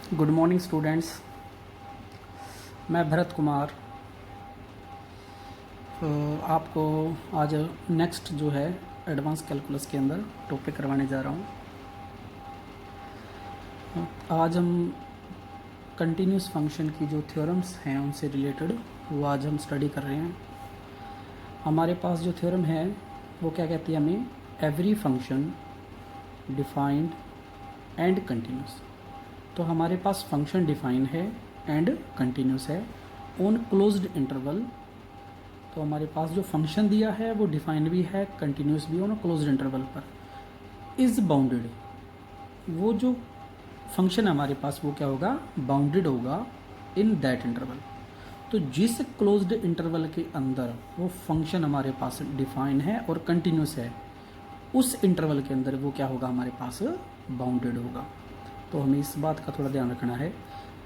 Good morning students. मैं भरत कुमार आपको आज नेक्स्ट जो है एडवांस कैलकुलस के अंदर टॉपिक करवाने जा रहा हूँ। आज हम कंटिन्यूस फंक्शन की जो थ्योरम्स हैं उनसे रिलेटेड वो आज हम स्टडी कर रहे हैं। हमारे पास जो थ्योरम है वो क्या कहती है हमें, every function defined and continuous. तो हमारे पास फंक्शन डिफाइन है एंड कंटिन्यूस है ऑन क्लोज्ड इंटरवल। तो हमारे पास जो फंक्शन दिया है वो डिफाइन भी है, कंटिन्यूस भी ऑन क्लोज्ड इंटरवल पर। इज़ बाउंडेड, वो जो फंक्शन हमारे पास वो क्या होगा, बाउंडेड होगा इन दैट इंटरवल। तो जिस क्लोज्ड इंटरवल के अंदर वो फंक्शन हमारे पास डिफाइन है और कंटिन्यूस है, उस इंटरवल के अंदर वो क्या होगा, हमारे पास बाउंडेड होगा। तो हमें इस बात का थोड़ा ध्यान रखना है।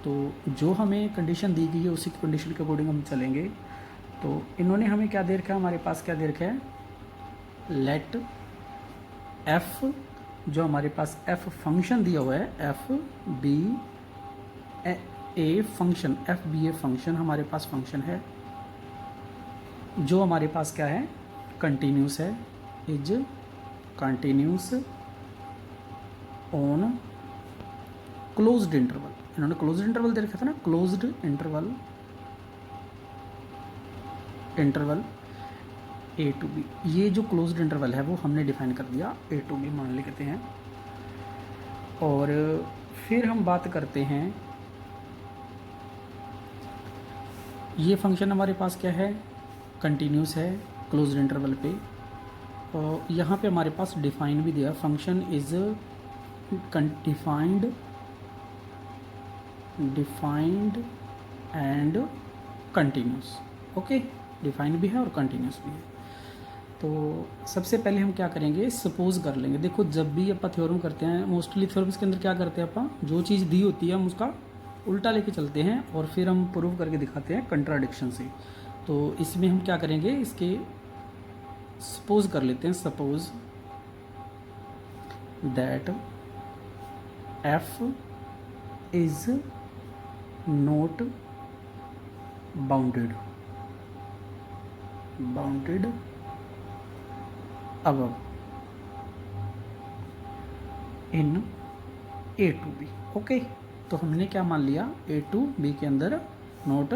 तो जो हमें कंडीशन दी गई है उसी कंडीशन के अकॉर्डिंग हम चलेंगे। तो इन्होंने हमें क्या दे रखा है, हमारे पास क्या दे रखा है, लेट एफ, जो हमारे पास एफ फंक्शन दिया हुआ है, f b a function, f b a function हमारे पास फंक्शन है जो हमारे पास क्या है, कंटिन्यूस है, is continuous on closed interval. इन्होंने क्लोज्ड इंटरवल दे रखा था ना, closed interval a to b. ये जो क्लोज्ड इंटरवल है वो हमने डिफाइन कर दिया, ए टू बी मान लेते हैं। और फिर हम बात करते हैं, ये फंक्शन हमारे पास क्या है, कंटिन्यूस है क्लोज्ड इंटरवल पे। और यहाँ पे हमारे पास डिफाइन भी दिया, function is defined and continuous. Okay, defined भी है और कंटिन्यूस भी है। तो सबसे पहले हम क्या करेंगे, सपोज कर लेंगे। देखो जब भी अपन थ्योरम करते हैं, मोस्टली थ्योरम्स के अंदर क्या करते हैं, अपन जो चीज़ दी होती है हम उसका उल्टा लेके चलते हैं और फिर हम प्रूव करके दिखाते हैं कंट्राडिक्शन से। तो इसमें हम क्या करेंगे, इसके सपोज कर लेते हैं, suppose that f is not bounded above in a to b. Okay, तो हमने क्या मान लिया, ए टू बी के अंदर नॉट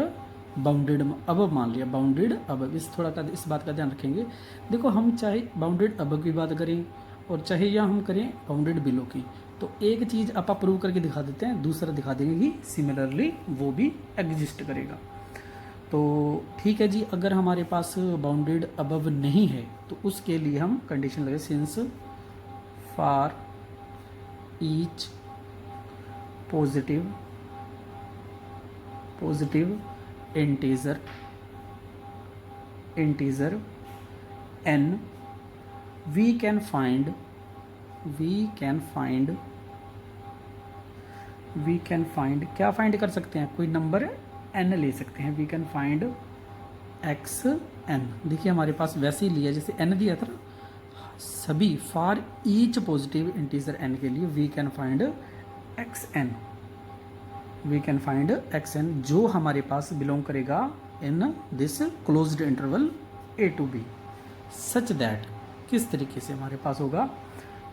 बाउंडेड अबव मान लिया, बाउंडेड अबव। इस बात का ध्यान रखेंगे। देखो हम चाहे बाउंडेड अबव की बात करें और चाहे या हम करें बाउंडेड बिलो की, तो एक चीज़ आप प्रूव करके दिखा देते हैं, दूसरा दिखा देंगे कि सिमिलरली वो भी एग्जिस्ट करेगा। तो ठीक है जी, अगर हमारे पास बाउंडेड अबव नहीं है तो उसके लिए हम कंडीशन लगे, since for each positive integer n we can find क्या फाइंड कर सकते हैं, कोई नंबर n ले सकते हैं। We can find x n. देखिए हमारे पास वैसे ही लिया जैसे n दिया था ना, सभी for each positive integer n के लिए we can find x n, जो हमारे पास बिलोंग करेगा in this closed interval a to b, such that, किस तरीके से हमारे पास होगा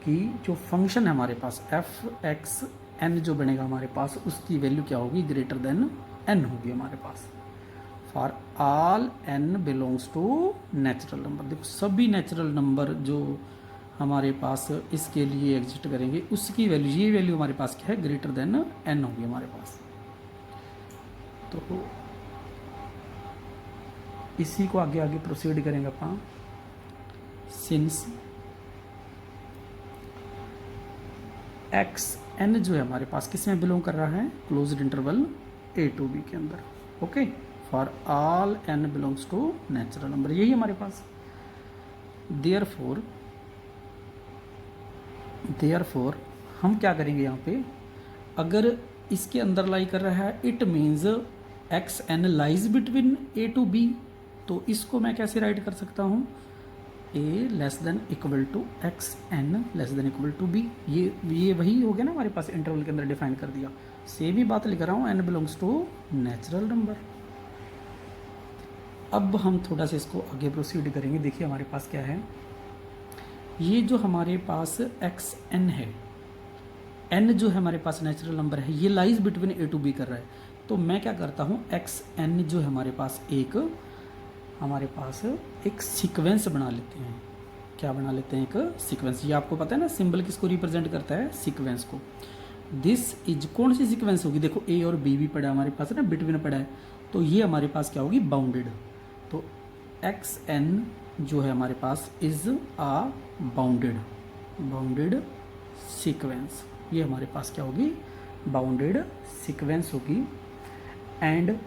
कि जो फंक्शन है हमारे पास एफ एक्स एन जो बनेगा हमारे पास, उसकी वैल्यू क्या होगी, ग्रेटर देन एन होगी हमारे पास, for all n belongs to natural number. देखो सभी नेचुरल नंबर जो हमारे पास इसके लिए एग्जिस्ट करेंगे उसकी वैल्यू, ये वैल्यू हमारे पास क्या है, ग्रेटर देन एन होगी हमारे पास। तो इसी को आगे आगे प्रोसीड करेंगे अपन, सिंस एक्स एन जो है हमारे पास किस में बिलोंग कर रहा है, closed interval a to b के अंदर। Okay, for all n belongs to natural number, यही हमारे पास। देयरफॉर हम क्या करेंगे यहाँ पे, अगर इसके अंदर लाई कर रहा है, it means x n lies between a to b. तो इसको मैं कैसे राइट कर सकता हूँ, a less than equal to x n less than equal to b. ये वही हो गया ना हमारे पास, इंटरवल के अंदर डिफाइन कर दिया। सेम ही बात लिख रहा हूँ, n belongs to natural number. अब हम थोड़ा सा इसको आगे प्रोसीड करेंगे। देखिए हमारे पास क्या है, ये जो हमारे पास एक्स एन है, एन जो है हमारे पास नेचुरल नंबर है, ये lies between a to b कर रहा है। तो मैं क्या करता हूँ, एक्स एन जो है हमारे पास एक सीक्वेंस बना लेते हैं। क्या बना लेते हैं, एक सीक्वेंस। ये आपको पता है ना, सिंबल किसको रिप्रेजेंट करता है, सीक्वेंस को। दिस इज कौन सी सीक्वेंस होगी, देखो ए और बी भी पड़ा है हमारे पास ना, बिटवीन पड़ा है, तो ये हमारे पास क्या होगी, बाउंडेड। तो एक्स एन जो है हमारे पास इज आ बाउंडेड सीक्वेंस। ये हमारे पास क्या होगी, बाउंडेड सीक्वेंस होगी। एंड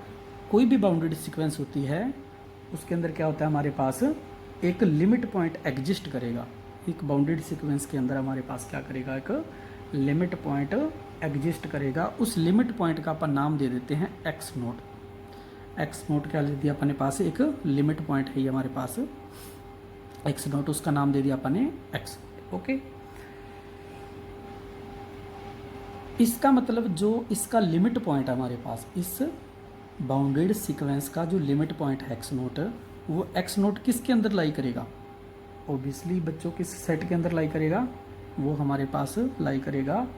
कोई भी बाउंडेड सीक्वेंस होती है, उसके अंदर क्या होता है, हमारे पास एक लिमिट पॉइंट एग्जिस्ट करेगा। एक बाउंडेड सीक्वेंस के अंदर हमारे पास क्या करेगा, एक लिमिट पॉइंट एग्जिस्ट करेगा। उस लिमिट पॉइंट का अपन नाम दे देते हैं एक्स नोट। एक्स नोट क्या दे दिया अपने पास, एक लिमिट पॉइंट है ये हमारे पास एक्स नोट, उसका नाम दे दिया अपन ने एक्स। ओके, इसका मतलब जो इसका लिमिट पॉइंट है हमारे पास, इस बाउंडेड सीक्वेंस का जो लिमिट पॉइंट है एक्स नोट, वो एक्स नोट किसके अंदर लाई करेगा, ओबियसली बच्चों किस सेट के अंदर लाई करेगा, वो हमारे पास लाई करेगा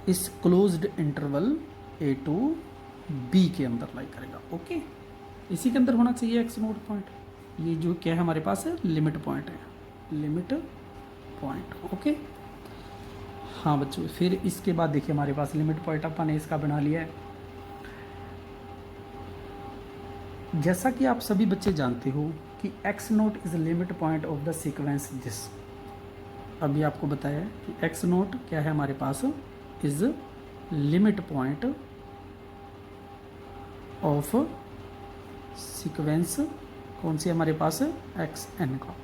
इस closed interval a to b के अंदर लाई करेगा। ओके, इसी के अंदर होना चाहिए एक्स नोट पॉइंट। ये जो क्या है हमारे पास लिमिट पॉइंट है, लिमिट पॉइंट। ओके, हाँ बच्चों, फिर इसके बाद देखिए हमारे पास लिमिट पॉइंट अपन ने इसका बना लिया है। जैसा कि आप सभी बच्चे जानते हो कि x naught is limit point of the sequence this. अभी आपको बताया कि एक्स नोट क्या है हमारे पास, is limit point of sequence कौन सी हमारे पास, एक्स एन का।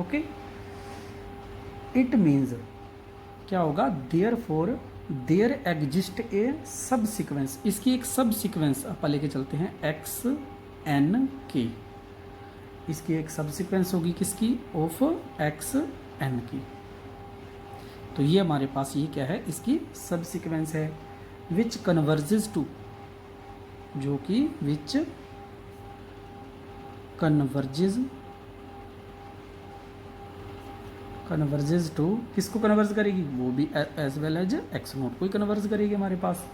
ओके, इट मीन्स क्या होगा, देयर एग्जिस्ट ए सब सीक्वेंस। इसकी एक सब सीक्वेंस अपन लेके चलते हैं एक्स एन के। इसकी एक सब सीक्वेंस होगी किसकी, ऑफ एक्स एन की। तो ये हमारे पास ये क्या है, इसकी सब सीक्वेंस है। विच कन्वर्जेज टू, जो कि विच कन्वर्जेज टू, किसको कन्वर्ज करेगी, वो भी as well as x naught को ही कन्वर्ज करेगी हमारे पास।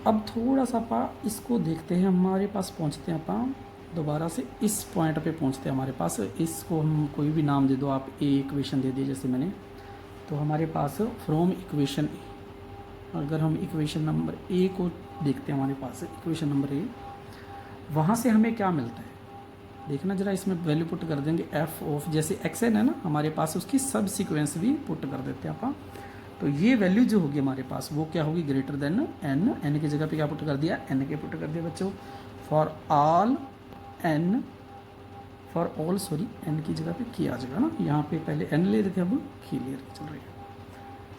अब थोड़ा सा अपा इसको देखते हैं, हमारे पास पहुंचते हैं अपा दोबारा से इस पॉइंट पे पहुंचते हैं हमारे पास। इसको हम कोई भी नाम दे दो आप, ए इक्वेशन दे दिए जैसे मैंने, तो हमारे पास फ्रॉम इक्वेशन, अगर हम इक्वेशन नंबर ए को देखते हैं हमारे पास इक्वेशन नंबर ए, वहाँ से हमें क्या मिलता है देखना जरा, इसमें वैल्यू पुट कर देंगे एफ ऑफ, जैसे एक्स एन है ना हमारे पास, उसकी सब सीक्वेंस भी पुट कर देते हैं आप। तो ये वैल्यू जो होगी हमारे पास वो क्या होगी, ग्रेटर देन एन। एन की जगह पे क्या पुट कर दिया, एन के पुट कर दिया बच्चों। For all n, for all sorry, n की जगह पे की आ जाएगा ना, यहाँ पे पहले एन ले रहे थे, अब की ले रहे चल रही है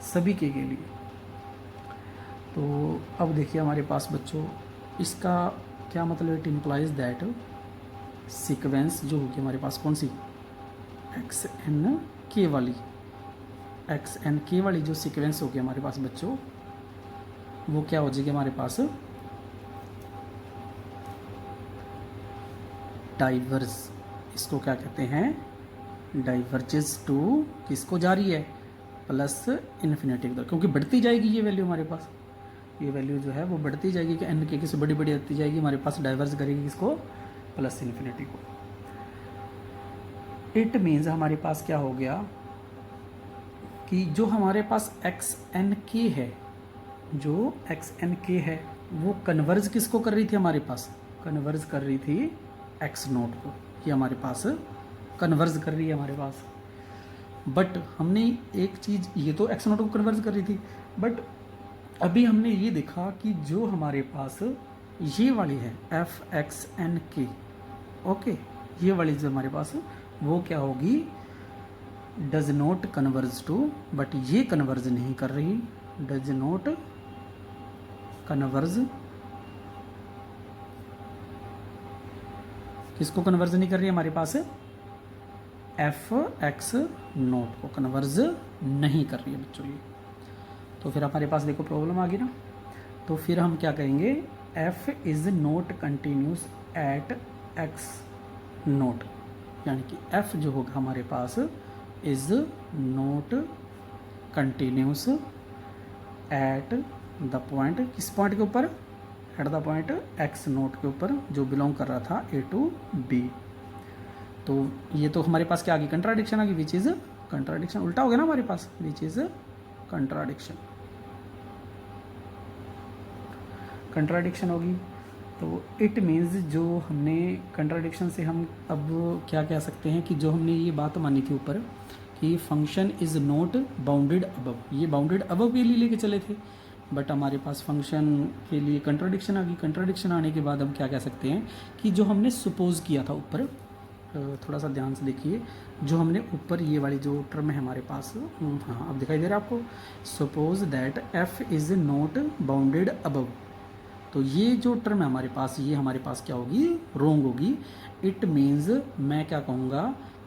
सभी के लिए। तो अब देखिए हमारे पास बच्चों इसका क्या मतलब, इट इम्प्लाइज दैट सीक्वेंस जो होगी हमारे पास कौन सी, एक्स एन के वाली, एक्स एन के वाली जो सीक्वेंस होगी हमारे पास बच्चों, वो क्या हो जाएगी हमारे पास, डाइवर्स। इसको क्या कहते हैं, डाइवर्जेस टू, किसको जा रही है, प्लस इन्फिनिटी की तरफ, क्योंकि बढ़ती जाएगी ये वैल्यू हमारे पास, ये वैल्यू जो है वो बढ़ती जाएगी कि एन के किसी बड़ी बड़ी आती जाएगी, हमारे पास डाइवर्स करेगी किसको, प्लस इन्फिनिटी को। इट मीन्स हमारे पास क्या हो गया कि जो हमारे पास एक्स एन के है, जो एक्स एन के है वो कन्वर्ज किसको कर रही थी हमारे पास, कन्वर्ज कर रही थी एक्स नोट को, ये हमारे पास कन्वर्ज कर रही है हमारे पास। बट हमने एक चीज़, ये तो एक्स नोट को कन्वर्ज कर रही थी, बट अभी हमने ये देखा कि जो हमारे पास ये वाली है एफ एक्स एन के, ओके, ये वाली जो हमारे पास वो क्या होगी, does not converge to, but ये कन्वर्ज नहीं कर रही, डज नॉट कन्वर्ज किसको कन्वर्ज नहीं कर रही है हमारे पास, एफ एक्स नोट को कन्वर्ज नहीं कर रही है बच्चों ये। तो फिर हमारे पास देखो प्रॉब्लम आ गई ना। तो फिर हम क्या कहेंगे, f is not continuous at x naught, यानी कि एफ जो होगा हमारे पास is not continuous at the point, किस पॉइंट के ऊपर, at the point x naught के ऊपर जो बिलोंग कर रहा था ए टू बी। तो ये तो हमारे पास क्या आ गई, कंट्राडिक्शन आ गई, विच इज़ कंट्राडिक्शन, उल्टा हो गया ना हमारे पास, विच इज़ कंट्राडिक्शन, कंट्राडिक्शन होगी। तो इट मीन्स जो हमने कंट्राडिक्शन से हम अब क्या कह सकते हैं कि जो हमने ये बात मानी थी ऊपर कि function is not bounded above, ये बाउंडेड अबव के लिए लेके चले थे, बट हमारे पास फंक्शन के लिए कंट्राडिक्शन आ गई। कंट्राडिक्शन आने के बाद हम क्या कह सकते हैं कि जो हमने सपोज किया था ऊपर, थोड़ा सा ध्यान से देखिए, जो हमने ऊपर ये वाली जो टर्म है हमारे पास, हाँ अब दिखाई दे रहा है आपको, suppose that F is not bounded above. तो ये जो टर्म है हमारे पास, ये हमारे पास क्या होगी, रोंग होगी। इट मीन्स मैं क्या कहूँगा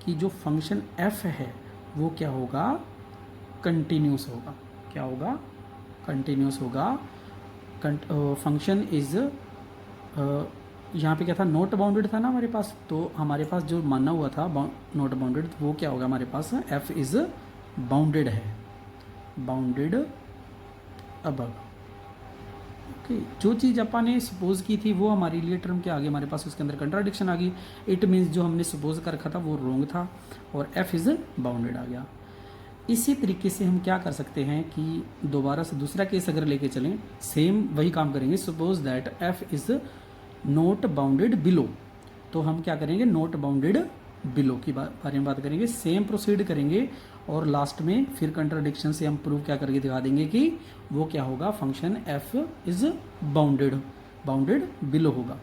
कि जो फंक्शन एफ है वो क्या होगा, कंटिन्यूस होगा। क्या होगा, कंटिन्यूस होगा। फंक्शन इज़, यहाँ पे क्या था, नॉट बाउंडेड था ना हमारे पास, तो हमारे पास जो माना हुआ था नॉट बाउंडेड, वो क्या होगा हमारे पास, एफ इज़ बाउंडेड है, बाउंडेड अबव। ओके, जो चीज़ अपन ने सपोज की थी वो हमारे लिए टर्म के आगे हमारे पास उसके अंदर कंट्राडिक्शन आ गई। इट मीन्स जो हमने सपोज कर रखा था वो रॉन्ग था और एफ इज़ बाउंडेड आ गया। इसी तरीके से हम क्या कर सकते हैं कि दोबारा से दूसरा केस अगर लेके चलें, सेम वही काम करेंगे। Suppose that F is not bounded below, तो हम क्या करेंगे, नॉट बाउंडेड बिलो की बारे में बात करेंगे, सेम प्रोसीड करेंगे और लास्ट में फिर कंट्राडिक्शन से हम प्रूव क्या करके दिखा देंगे कि वो क्या होगा, function F is bounded, bounded below होगा।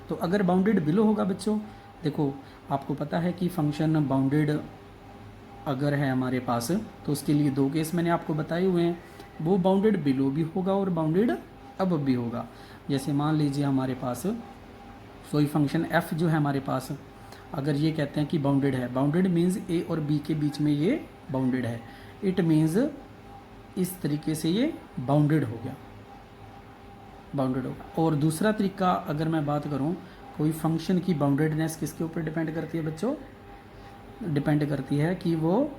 तो अगर बाउंडेड बिलो होगा बच्चों, देखो आपको पता है कि फंक्शन बाउंडेड अगर है हमारे पास तो उसके लिए दो केस मैंने आपको बताए हुए हैं, वो बाउंडेड बिलो भी होगा और बाउंडेड अब भी होगा। जैसे मान लीजिए हमारे पास कोई फंक्शन एफ जो है हमारे पास, अगर ये कहते हैं कि बाउंडेड है, बाउंडेड मीन्स ए और बी के बीच में ये बाउंडेड है, इट मीन्स इस तरीके से ये बाउंडेड हो गया, बाउंडेड होगा। और दूसरा तरीका अगर मैं बात करूं, कोई फंक्शन की बाउंडेडनेस किसके ऊपर डिपेंड करती है बच्चों, डिपेंड करती है कि वो,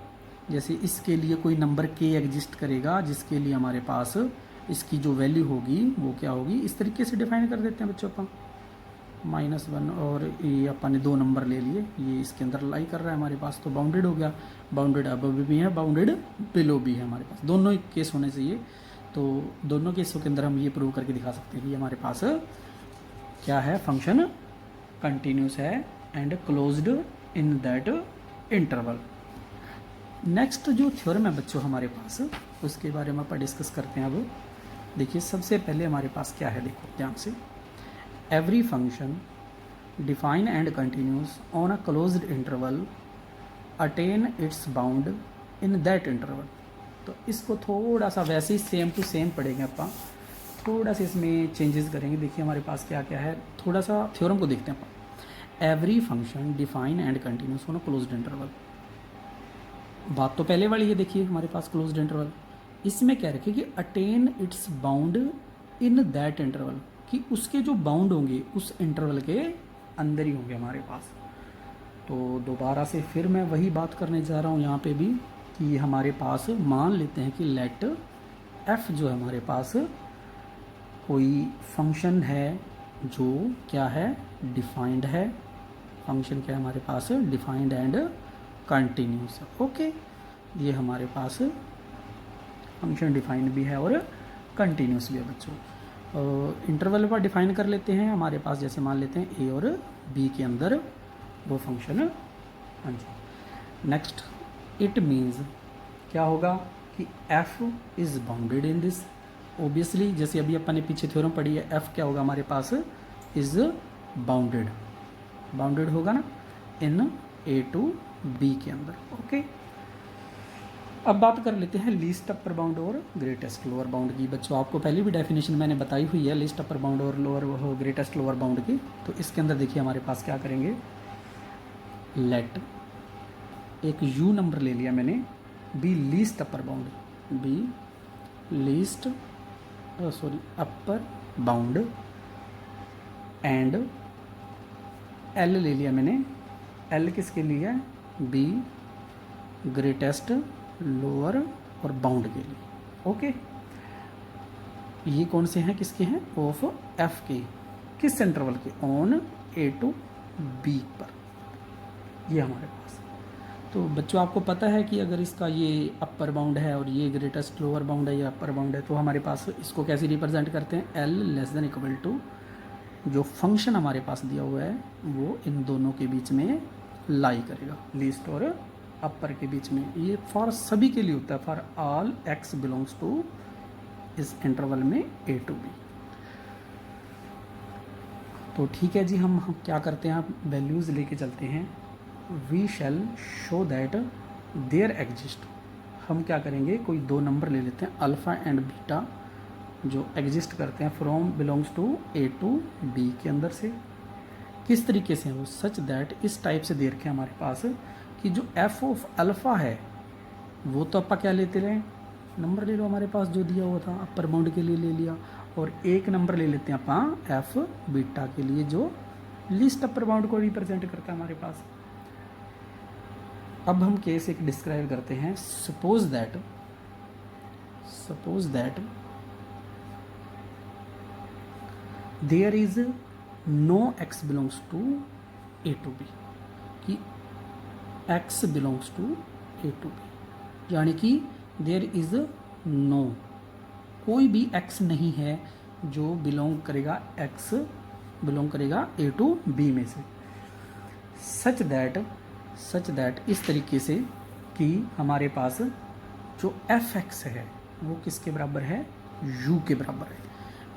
जैसे इसके लिए कोई नंबर के एग्जिस्ट करेगा जिसके लिए हमारे पास इसकी जो वैल्यू होगी वो क्या होगी, इस तरीके से डिफाइन कर देते हैं बच्चों अपन, -1 और ये अपन ने दो नंबर ले लिए, ये इसके अंदर लाई कर रहा है हमारे पास, तो बाउंडेड हो गया। बाउंडेड अबव भी है, बाउंडेड बिलो भी है हमारे पास, दोनों ही केस होने चाहिए। तो दोनों केसों के अंदर हम ये प्रूव करके दिखा सकते हैं कि हमारे पास क्या है, फंक्शन कंटिन्यूस है and closed in that interval. Next जो थ्योरम है बच्चों हमारे पास, उसके बारे में अपन डिस्कस करते हैं। अब देखिए सबसे पहले हमारे पास क्या है, देखो ध्यान से, every function define and continuous on a closed interval attain it's bound in that interval. तो इसको थोड़ा सा वैसे ही सेम टू सेम पढ़ेंगे अपन, थोड़ा सा इसमें चेंजेस करेंगे। देखिए हमारे पास क्या क्या है, थोड़ा सा थ्योरम को देखते हैं अपन। Every function define and continuous on a closed interval, बात तो पहले वाली है। देखिए हमारे पास क्लोज्ड इंटरवल, इसमें क्या रखे कि attain it's bound in that interval, कि उसके जो बाउंड होंगे उस इंटरवल के अंदर ही होंगे हमारे पास। तो दोबारा से फिर मैं वही बात करने जा रहा हूँ यहाँ पे भी, कि हमारे पास मान लेते हैं कि लेट एफ जो है हमारे पास कोई फंक्शन है जो क्या है, डिफाइंड है। फंक्शन क्या है हमारे पास, डिफाइंड एंड कंटिन्यूस। ओके, ये हमारे पास फंक्शन डिफाइंड भी है और कंटिन्यूस भी है बच्चों। इंटरवल पर डिफाइन कर लेते हैं हमारे पास, जैसे मान लेते हैं ए और बी के अंदर वो फंक्शन। हाँ जी, नेक्स्ट इट मीन्स क्या होगा कि F is bounded in this, obviously जैसे अभी अपन ने पीछे थ्योरम पढ़ी है, एफ क्या होगा हमारे पास, इज़ बाउंडेड, बाउंडेड होगा ना इन ए टू बी के अंदर। ओके, अब बात कर लेते हैं लीस्ट अपर बाउंड और ग्रेटेस्ट लोअर बाउंड की। बच्चों आपको पहले भी डेफिनेशन मैंने बताई हुई है लीस्ट अपर बाउंड और लोअर ग्रेटेस्ट लोअर बाउंड की। तो इसके अंदर देखिए हमारे पास क्या करेंगे, लेट एक यू नंबर ले लिया मैंने, b least upper bound, b least upper bound and l ले लिया मैंने, एल किसके लिए है, बी ग्रेटेस्ट लोअर और बाउंड के लिए। ओके, ये कौन से हैं, किसके हैं, ऑफ एफ के, किस इंटरवल के, ऑन ए टू बी पर, ये हमारे पास। तो बच्चों आपको पता है कि अगर इसका ये अपर बाउंड है और ये ग्रेटेस्ट लोअर बाउंड है, ये अपर बाउंड है, तो हमारे पास इसको कैसे रिप्रेजेंट करते हैं, l less than equal to जो फंक्शन हमारे पास दिया हुआ है वो इन दोनों के बीच में लाई करेगा, लीस्ट और अपर के बीच में। ये फॉर सभी के लिए होता है, for all x belongs to इस इंटरवल में ए टू बी। तो ठीक है जी, हम क्या करते हैं, वैल्यूज़ लेके चलते हैं। We shall show that there exist, हम क्या करेंगे, कोई दो नंबर ले लेते हैं अल्फ़ा एंड बीटा जो एग्जिस्ट करते हैं from belongs to a to b के अंदर से। किस तरीके से वो, सच दैट इस टाइप से दे रखे हमारे पास कि जो एफ ऑफ अल्फ़ा है वो तो अपा क्या लेते रहे, नंबर ले लो हमारे पास जो दिया हुआ था अपर बाउंड के लिए ले लिया, और एक नंबर ले लेते हैं अपा एफ बीटा के लिए जो लीस्ट अपर बाउंड को रिप्रेजेंट करता है हमारे पास। अब हम केस एक डिस्क्राइब करते हैं। Suppose that there is no x belongs to a to b, कि x belongs to a to b, यानी कि देयर इज नो, कोई भी एक्स नहीं है जो बिलोंग करेगा ए टू बी में से। सच दैट इस तरीके से कि हमारे पास जो एफ एक्स है वो किसके बराबर है, यू के बराबर है।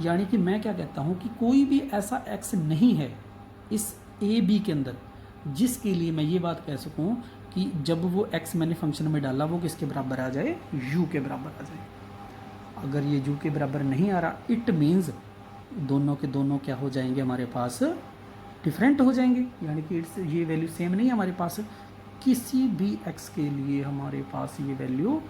यानी कि मैं क्या कहता हूँ कि कोई भी ऐसा एक्स नहीं है इस ए बी के अंदर जिसके लिए मैं ये बात कह सकूँ कि जब वो एक्स मैंने फंक्शन में डाला वो किसके बराबर आ जाए, यू के बराबर आ जाए। अगर ये यू के बराबर नहीं आ रहा, इट मीन्स दोनों के दोनों क्या हो जाएंगे, हमारे पास डिफरेंट हो जाएंगे, यानी कि ये वैल्यू सेम नहीं है हमारे पास। किसी भी एक्स के लिए हमारे पास ये वैल्यू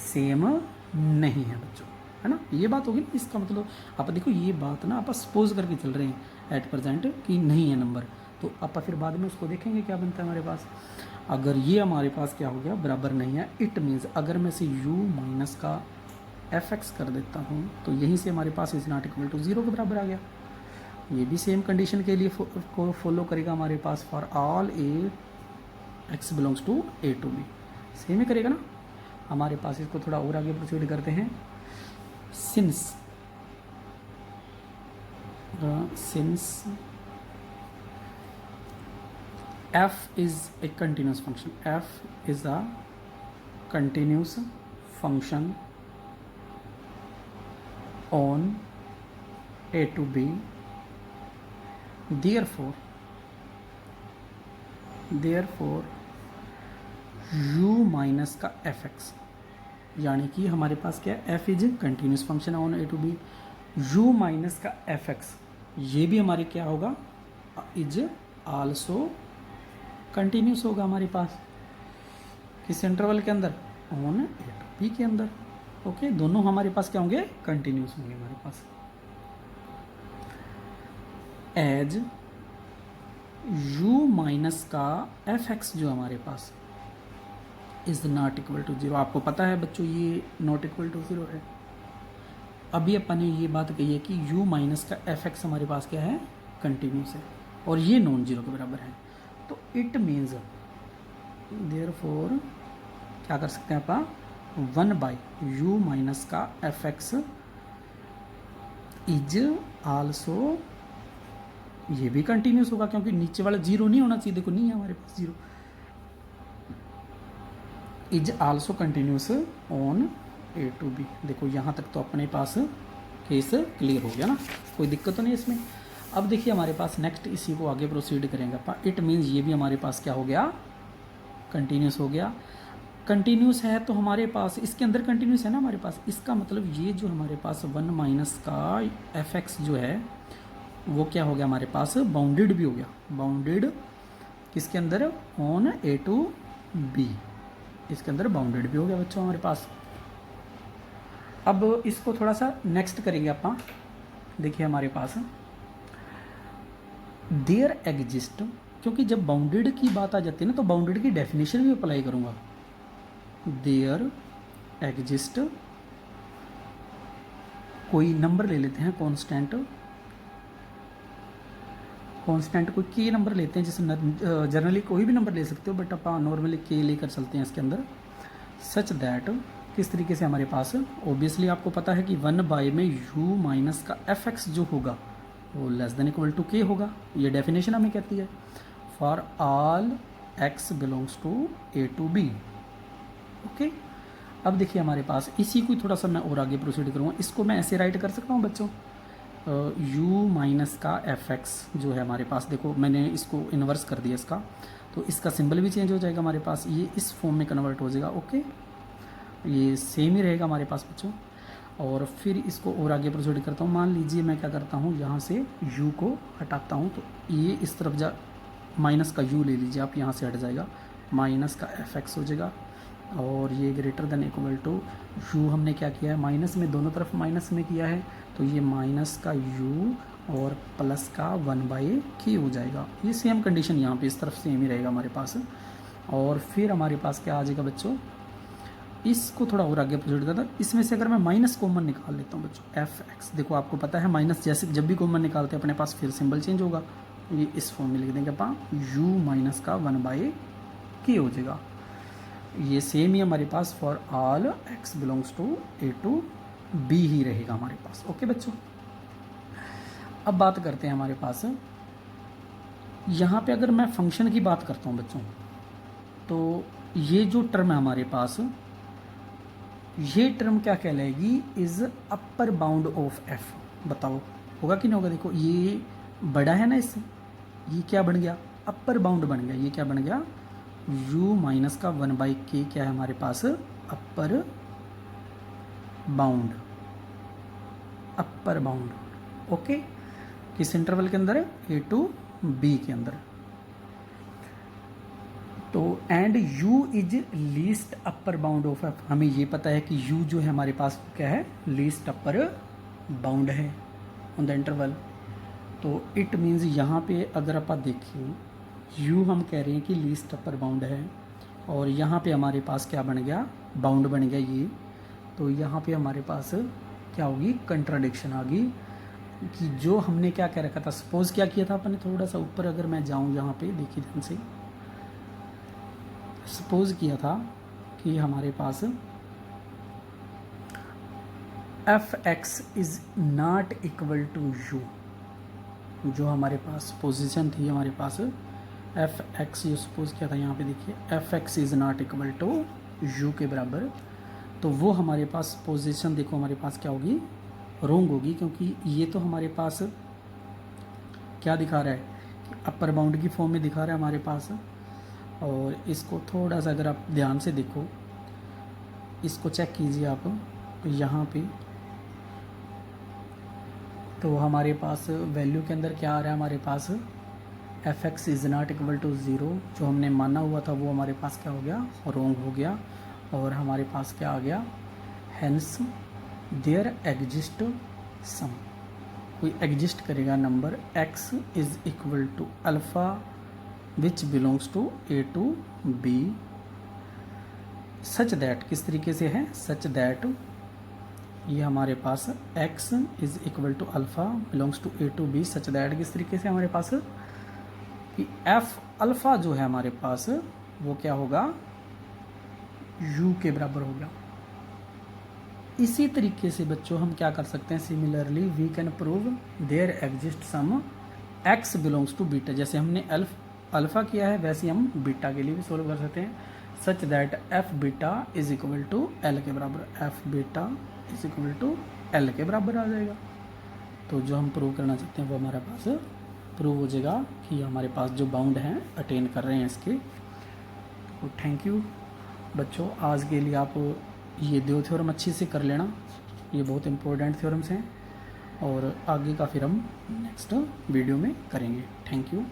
सेम नहीं है बच्चों, है ना। ये बात होगी ना, इसका मतलब आप देखो ये बात ना आप सपोज करके चल रहे हैं एट प्रेजेंट कि नहीं है नंबर, तो आप फिर बाद में उसको देखेंगे क्या बनता है हमारे पास। अगर ये हमारे पास क्या हो गया, बराबर नहीं है, इट मीन्स अगर मैं से u माइनस का एफ एक्स कर देता हूँ तो यहीं से हमारे पास इज नॉट इक्वल टू 0 के बराबर आ गया। ये भी सेम कंडीशन के लिए को फॉलो करेगा हमारे पास, for all a x belongs to a to b, same ही करेगा ना। हमारे पास इसको थोड़ा और आगे प्रोसीड करते हैं। Since f is a continuous function, f is a continuous function on a to b, therefore u minus का एफ एक्स, यानी कि हमारे पास क्या है, f is continuous function on a to b, u minus का एफ एक्स ये भी हमारे क्या होगा, इज आल्सो कंटिन्यूस होगा हमारे पास किस इंटरवल के अंदर, ऑन ए टू बी के अंदर। ओके, दोनों हमारे पास क्या होंगे, कंटिन्यूस होंगे हमारे पास। एज u माइनस का एफ एक्स जो हमारे पास इज नॉट इक्वल टू 0, आपको पता है बच्चों ये नॉट इक्वल टू 0 है। अभी अपन ने ये बात कही है कि u माइनस का एफ एक्स हमारे पास क्या है, कंटिन्यूस है, और ये नॉन जीरो के बराबर है। तो इट मीन्स देयरफॉर क्या कर सकते हैं आप, 1/u माइनस का एफ एक्स इज आल्सो, ये भी कंटिन्यूस होगा क्योंकि नीचे वाला 0 नहीं होना चाहिए, देखो नहीं है हमारे पास 0, is also continuous on a to b. देखो यहाँ तक तो अपने पास केस क्लियर हो गया ना, कोई दिक्कत तो नहीं इसमें। अब देखिए हमारे पास नेक्स्ट इसी को आगे प्रोसीड करेंगे अपन। इट मीन्स ये भी हमारे पास क्या हो गया, कंटिन्यूस हो गया। कंटिन्यूस है तो हमारे पास इसके अंदर कंटिन्यूस है ना हमारे पास, इसका मतलब ये जो हमारे पास 1 माइनस का एफ एक्स जो है वो क्या हो गया हमारे पास, बाउंडेड भी हो गया। बाउंडेड किसके अंदर, ऑन ए टू बी, इसके अंदर बाउंडेड भी हो गया बच्चों हमारे पास। अब इसको थोड़ा सा नेक्स्ट करेंगे आप। देखिए हमारे पास देयर एग्जिस्ट, क्योंकि जब बाउंडेड की बात आ जाती है ना तो बाउंडेड की डेफिनेशन भी अप्लाई करूंगा। देयर एग्जिस्ट, कोई नंबर ले लेते हैं कांस्टेंट, कोई के नंबर लेते हैं, जैसे जनरली कोई भी नंबर ले सकते हो बट आप नॉर्मली के लेकर चलते हैं इसके अंदर। सच दैट, किस तरीके से हमारे पास, ऑब्वियसली आपको पता है कि 1 में u माइनस का एफ एक्स जो होगा वो लेस देन इक्वल टू के होगा, ये डेफिनेशन हमें कहती है। For all x belongs to a to b. Okay, अब देखिए हमारे पास इसी को थोड़ा सा मैं और आगे प्रोसीड करूँगा। इसको मैं ऐसे राइट कर सकता हूँ बच्चों, u माइनस का एफ एक्स जो है हमारे पास, देखो मैंने इसको इन्वर्स कर दिया इसका, तो इसका सिंबल भी चेंज हो जाएगा हमारे पास, ये इस फॉर्म में कन्वर्ट हो जाएगा। ओके, ये सेम ही रहेगा हमारे पास बच्चों। और फिर इसको और आगे प्रोसीड करता हूँ। मान लीजिए मैं क्या करता हूँ, यहाँ से u को हटाता हूँ तो ये इस तरफ जा, माइनस का u ले लीजिए आप, यहाँ से हट जाएगा, माइनस का एफ एक्स हो जाएगा। और ये greater than equal to u हमने क्या किया है, माइनस में, दोनों तरफ माइनस में किया है, तो ये माइनस का u और प्लस का 1/k हो जाएगा। ये सेम कंडीशन यहाँ पे इस तरफ सेम ही रहेगा हमारे पास। और फिर हमारे पास क्या आ जाएगा बच्चों, इसको थोड़ा और आगे प्रोसीड करता हूँ। इसमें से अगर मैं माइनस कॉमन निकाल लेता हूँ बच्चों, एफ एक्स, देखो आपको पता है माइनस जैसे जब भी कॉमन निकालते हैं अपने पास फिर सिंबल चेंज होगा, ये इस फॉर्म में लिख देंगे अपन, u माइनस का 1/k हो जाएगा। ये सेम ही हमारे पास for all x belongs to a to b ही रहेगा हमारे पास। ओके बच्चों, अब बात करते हैं हमारे पास, यहाँ पे अगर मैं फंक्शन की बात करता हूँ बच्चों, तो ये जो टर्म है हमारे पास, ये टर्म क्या कहलाएगी, is upper bound of f. बताओ होगा कि नहीं होगा। देखो ये बड़ा है ना इससे, ये क्या बन गया, अपर बाउंड बन गया। ये क्या बन गया, u माइनस का 1/k क्या है हमारे पास, upper bound, upper bound. Okay, किस इंटरवल के अंदर, ए टू बी के अंदर। तो and u is least upper bound of f, हमें ये पता है कि u जो है हमारे पास क्या है, लीस्ट अपर बाउंड है ऑन द इंटरवल। तो इट मीन्स यहाँ पे अगर आप देखिए u हम कह रहे हैं कि लीस्ट अपर बाउंड है, और यहाँ पे हमारे पास क्या बन गया, बाउंड बन गया ये। तो यहाँ पे हमारे पास क्या होगी, कंट्राडिक्शन आ गई कि जो हमने क्या कह रखा था, सपोज क्या किया था अपने, थोड़ा सा ऊपर अगर मैं जाऊँ यहाँ पे देखिए ध्यान से, सपोज किया था कि हमारे पास f x is not equal to u, जो हमारे पास पोजीशन थी हमारे पास एफ एक्स, ये सपोज किया था यहाँ पे देखिए, f x is not equal to u के बराबर। तो वो हमारे पास पोजीशन देखो हमारे पास क्या होगी, रोंग होगी, क्योंकि ये तो हमारे पास क्या दिखा रहा है कि अपर बाउंड की फॉर्म में दिखा रहा है हमारे पास। और इसको थोड़ा सा अगर आप ध्यान से देखो, इसको चेक कीजिए आप यहाँ पे, तो हमारे पास वैल्यू के अंदर क्या आ रहा है हमारे पास, f x is not equal to zero, जो हमने माना हुआ था वो हमारे पास क्या हो गया, रॉन्ग हो गया। और हमारे पास क्या आ गया, हेंस देयर एग्जिस्ट सम, कोई एग्जिस्ट करेगा number x is equal to alpha which belongs to a to b, such that, किस तरीके से है, सच दैट, ये हमारे पास x is equal to alpha belongs to a to b, such that किस तरीके से हमारे पास कि f अल्फ़ा जो है हमारे पास वो क्या होगा, u के बराबर होगा। इसी तरीके से बच्चों हम क्या कर सकते हैं, similarly we can prove there exist some x belongs to beta, जैसे हमने अल्फ़ा किया है वैसे हम बीटा के लिए भी सोल्व कर सकते हैं, such that f beta is equal to l के बराबर, f beta is equal to l के बराबर आ जाएगा। तो जो हम प्रूव करना चाहते हैं वो हमारे पास प्रूव हो जाएगा कि हमारे पास जो बाउंड हैं अटेन कर रहे हैं इसके। तो थैंक यू बच्चों, आज के लिए आप ये दो थ्योरम अच्छे से कर लेना, ये बहुत इंपॉर्टेंट थ्योरम्स हैं और आगे का फिर हम नेक्स्ट वीडियो में करेंगे। Thank you.